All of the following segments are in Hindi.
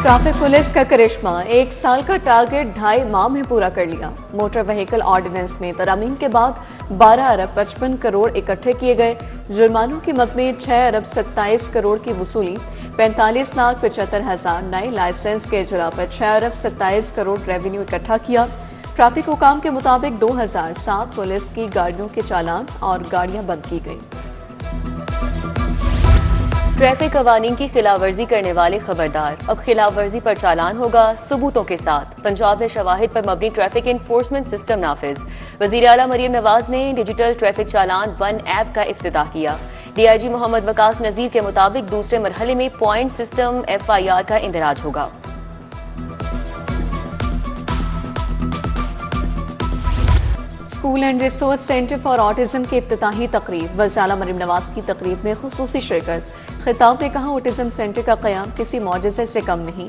ट्रैफिक पुलिस का करिश्मा, 1 साल का टारगेट 2.5 माह में पूरा कर लिया। मोटर व्हीकल ऑर्डिनेंस में तरमीम के बाद 12 अरब 55 करोड़ इकट्ठे किए गए। जुर्मानों की मद में 6 अरब 27 करोड़ की वसूली, 45,75,000 नए लाइसेंस के इजरा पर 6 अरब 27 करोड़ रेवेन्यू इकट्ठा किया। ट्रैफिक हुकाम के मुताबिक 2007 पुलिस की गाड़ियों के चालान और गाड़ियां बंद की गई। ट्रैफिक कवानीन की खिलाफवर्जी करने वाले खबरदार, अब खिलाफवर्जी पर चालान होगा सबूतों के साथ। पंजाब में शवाहिद पर मबनी ट्रैफिक इन्फोर्समेंट सिस्टम नाफिज। वज़ीर आला मरियम नवाज ने डिजिटल ट्रैफिक चालान 1 ऐप का इफ्तिताह किया। DIG मोहम्मद वकास नज़ीर के मुताबिक दूसरे मरहले में पॉइंट सिस्टम FIR का इंदराज होगा। School and resource centre for autism की इफ्तिताही तकरीब, वज़ीर आला मरियम नवाज की तकरीब में खुसूसी शिरकत। खिताब में कहा, ऑटिज्म सेंटर का क़याम किसी मौजज़े से कम नहीं,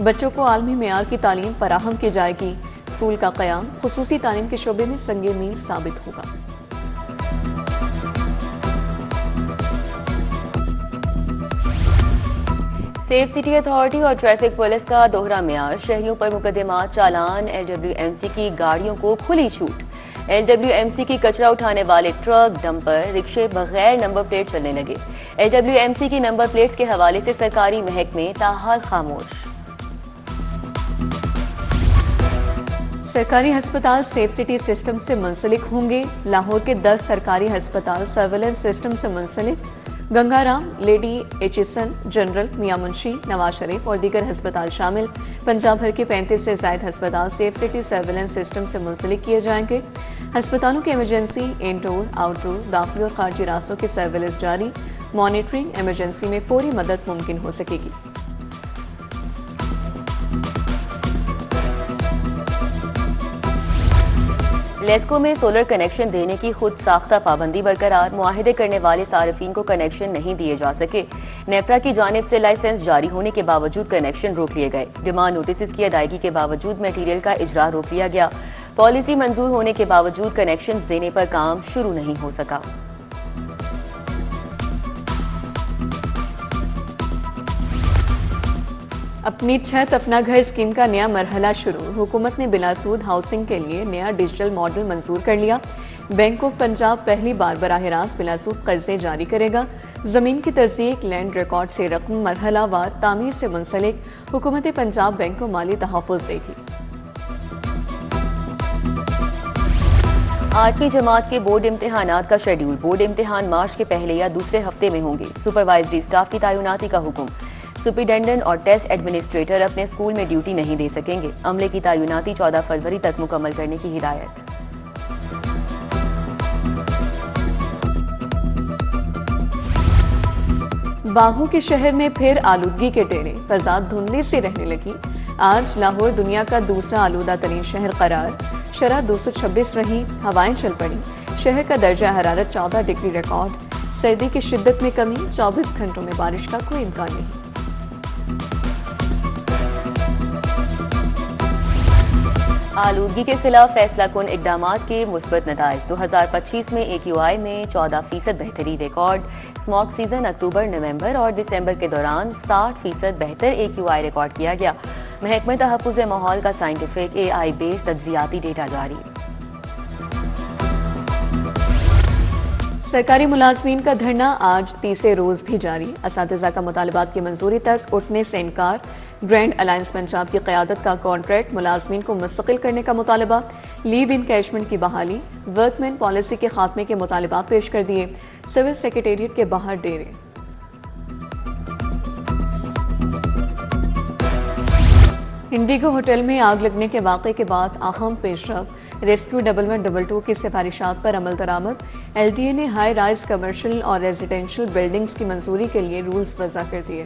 बच्चों को आलमी मेयार की तालीम फराहम की जाएगी। स्कूल का क़याम खुसूसी तालीम के शोबे में संगे मील साबित होगा। सेफ सिटी अथॉरिटी और ट्रैफिक पुलिस का दोहरा मेयार, शहरियों पर मुकदमा, चालान। LWMC की गाड़ियों को खुली छूट। LWMC की कचरा उठाने वाले ट्रक, डंपर, रिक्शे बगैर नंबर प्लेट चलने लगे। LWMC की नंबर प्लेट्स के हवाले से सरकारी महकमे ताहाल खामोश। सरकारी अस्पताल सेफ सिटी सिस्टम से मुंसलिक होंगे। लाहौर के 10 सरकारी अस्पताल सर्वेलेंस सिस्टम से मुंसलिक। गंगाराम, लेडी एचिसन, जनरल, मियां मुंशी, नवाज शरीफ और दीगर अस्पताल शामिल। पंजाब भर के 35 से ज़ायद अस्पताल सेफ सिटी सर्वेलेंस सिस्टम से मुंसलिक किए जाएंगे। अस्पतालों की इमरजेंसी, इनडोर, आउटडोर, दाखिली और खारजी रास्तों की सर्वेलेंस जारी। मॉनिटरिंग, इमरजेंसी में फौरी मदद मुमकिन हो सकेगी। लेस्को में सोलर कनेक्शन देने की खुद साख्ता पाबंदी बरकरार। मुआहिदे करने वाले सार्फिन को कनेक्शन नहीं दिए जा सके। नेपरा की जानिब से लाइसेंस जारी होने के बावजूद कनेक्शन रोक लिए गए। डिमांड नोटिस की अदायगी के बावजूद मटीरियल का इजरा रोक लिया गया। पॉलिसी मंजूर होने के बावजूद कनेक्शन देने पर काम शुरू नहीं हो सका। अपनी छत अपना घर स्कीम का नया मरहला शुरू। हुकूमत ने बिलासूद हाउसिंग के लिए नया डिजिटल मॉडल मंजूर कर लिया। बैंक ऑफ पंजाब पहली बार बराह रास्त बिलासूद कर्जे जारी करेगा। जमीन की तस्दीक, लैंड रिकॉर्ड से रकम मरहलावार तामीर से मुंसलिक। हुकूमत पंजाब बैंक को माली तहफ़्फ़ुज़ देगी। 8वीं जमात के बोर्ड इम्तिहानात का शेड्यूल। बोर्ड इम्तिहान मार्च के पहले या दूसरे हफ्ते में होंगे। सुपरवाइजरी स्टाफ की तैनाती का हुक्म। सुपरिटेंडेंट और टेस्ट एडमिनिस्ट्रेटर अपने स्कूल में ड्यूटी नहीं दे सकेंगे। अमले की तैनाती 14 फरवरी तक मुकम्मल करने की हिदायत। बागों के शहर में फिर आलूदगी के डेरे, फज़ा धुंधली से रहने लगी। आज लाहौर दुनिया का दूसरा आलूदा तरीन शहर करार। शरह 226 रही, हवाएं चल पड़ी। शहर का दर्जा हरारत 14 डिग्री रिकॉर्ड। सर्दी की शिद्दत में कमी, 24 घंटों में बारिश का कोई इम्कान नहीं। आलूदगी के खिलाफ फैसला कुन इकदामात के मुस्बत नताइज। 2025 में AQI में 14% बेहतरी रिकॉर्ड। स्मॉग सीजन अक्टूबर, नवंबर और दिसंबर के दौरान 60% बेहतर AQI रिकॉर्ड किया गया। महकमे तहफ़्फ़ुज़ माहौल का साइंटिफिक AI बेस्ड तज्ज़ियाती डेटा जारी। सरकारी मुलाजमीन का धरना आज तीसरे रोज भी जारी। असातिज़ा का मुतालबात की मंजूरी तक उठने से इनकार। ग्रैंड अलायंस पंजाब की क़यादत का कॉन्ट्रैक्ट मुलाजमीन को मुस्तकिल करने का मुतालबा। लीव इनकैशमेंट की बहाली, वर्कमैन पॉलिसी के खात्मे के मुतालबात पेश कर दिए। सिविल सेक्रेटेरिएट के बाहर डेरे। इंडिगो होटल में आग लगने के वाक़े के बाद अहम पेशरफ। रेस्क्यू 1122 की सिफारिशात पर अमल दरामद। LDA ने हाई राइज कमर्शियल और रेजिडेंशियल बिल्डिंग्स की मंजूरी के लिए रूल्स वज़ा कर दिए।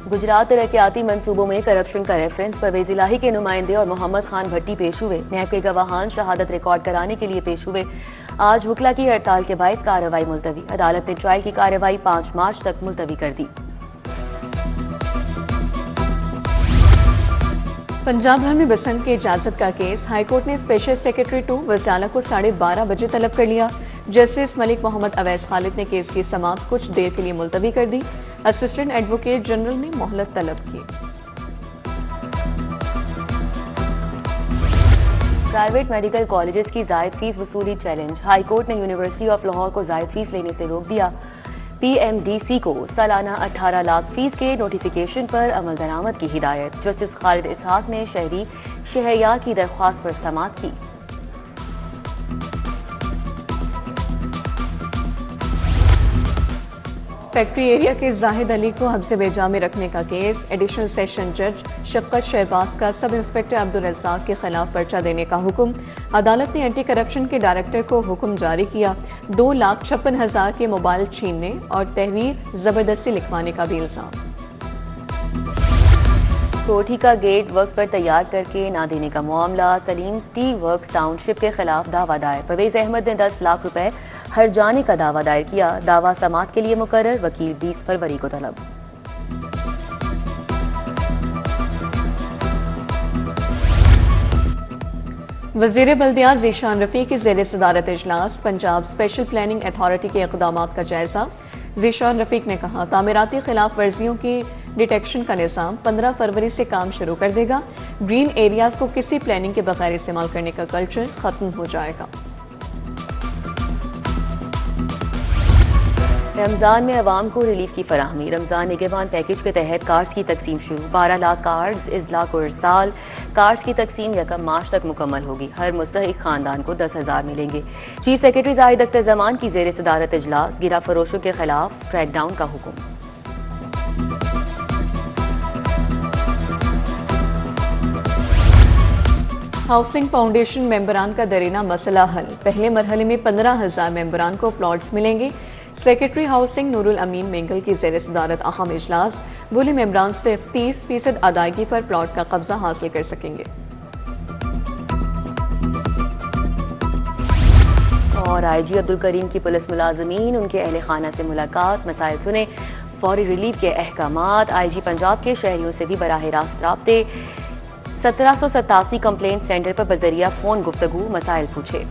गुजरात तरक्याती मंसूबों में करप्शन का रेफरेंस। परवेज़ इलाही के नुमाइंदे और मोहम्मद खान भट्टी पेश हुए। नैब के गवाहान शहादत रिकॉर्ड कराने के लिए पेश हुए। आज वकला की हड़ताल के बायस कार्रवाई मुलतवी। अदालत ने ट्रायल की कार्रवाई 5 मार्च तक मुलतवी कर दी। पंजाब भर में बसंत की इजाजत का केस। हाईकोर्ट ने स्पेशल सेक्रेटरी 2 वज़ीर आला को 12:30 बजे तलब कर लिया। जस्टिस मलिक मोहम्मद अवैस खालिद ने केस की समाअत कुछ देर के लिए मुलतवी कर दी। असिस्टेंट एडवोकेट जनरल ने मोहलत तलब की। प्राइवेट मेडिकल कॉलेजेस की जायद फीस वसूली चैलेंज। हाई कोर्ट ने यूनिवर्सिटी ऑफ लाहौर को जायद फीस लेने से रोक दिया। PMDC को सालाना 18 लाख फीस के नोटिफिकेशन पर अमल दरामद की हिदायत। जस्टिस खालिद इसहाक ने शहरी शहरियार की दरख्वास्त पर समाअत की। फैक्ट्री एरिया के जाहिद अली को हब्से बेजा में रखने का केस। एडिशनल सेशन जज शफकत शहबाज का सब इंस्पेक्टर अब्दुल रज़ाक के खिलाफ पर्चा देने का हुक्म। अदालत ने एंटी करप्शन के डायरेक्टर को हुक्म जारी किया। 2,56,000 के मोबाइल छीनने और तहरीर जबरदस्ती लिखवाने का भी इल्जाम। कोठी का गेट वक्त पर तैयार करके ना देने का मामला। सलीम स्टील वर्क्स टाउनशिप के खिलाफ दावा दायर। परवेज अहमद ने 10 लाख रुपए हर जाने का दावा दायर किया। दावा समाअत के लिए मुकर्रर। वकील 20 फरवरी को तलब। वज़ीर बल्दियात ज़ीशान रफ़ीक की ज़ेर सदारत इजलास। पंजाब स्पेशल प्लानिंग अथॉरिटी के इक़दामात का जायजा। ज़ीशान रफ़ीक ने कहा, तामीराती खिलाफ वर्जियों की डिटेक्शन का निज़ाम 15 फरवरी से काम शुरू कर देगा। ग्रीन एरियाज को किसी प्लानिंग के बगैर इस्तेमाल करने का कल्चर खत्म हो जाएगा। रमज़ान में अवाम को रिलीफ की फराहमी। रमज़ान निगहबान पैकेज के तहत कार्ड्स की तकसीम शुरू। 12 लाख कार्ड्स इज़ला को इरसाल। कार्ड्स की तकसीम 1 मार्च तक मुकम्मल होगी। हर मुस्तहिक खानदान को 10,000 मिलेंगे। चीफ सेक्रेटरी जाहिद अख्तर जमान की ज़ेर सदारत इजलास। गिरा फरोशों के खिलाफ क्रैकडाउन का हुक्म। हाउसिंग फाउंडेशन मेंबरान का दरीना मसला हल। पहले मरहले में 15,000 मेंबरान को प्लॉट्स मिलेंगे। सेक्रेटरी हाउसिंग नूरुल अमीन मेंगल की ज़ेर सदारत अहम इजलास। बोले मेंबरान सिर्फ 30% अदायगी पर प्लॉट का कब्जा हासिल कर सकेंगे। और IG अब्दुल करीम की पुलिस मुलाजमीन उनके अहले खाना से मुलाकात। मसाइल सुने, फौरी रिलीफ के अहकामात। IG पंजाब के शहरियों से भी बराह रास्त राब्ते। 1787 कंप्लेंट सेंटर पर बजरिया फ़ोन गुफ्तगू मसाइल पूछे।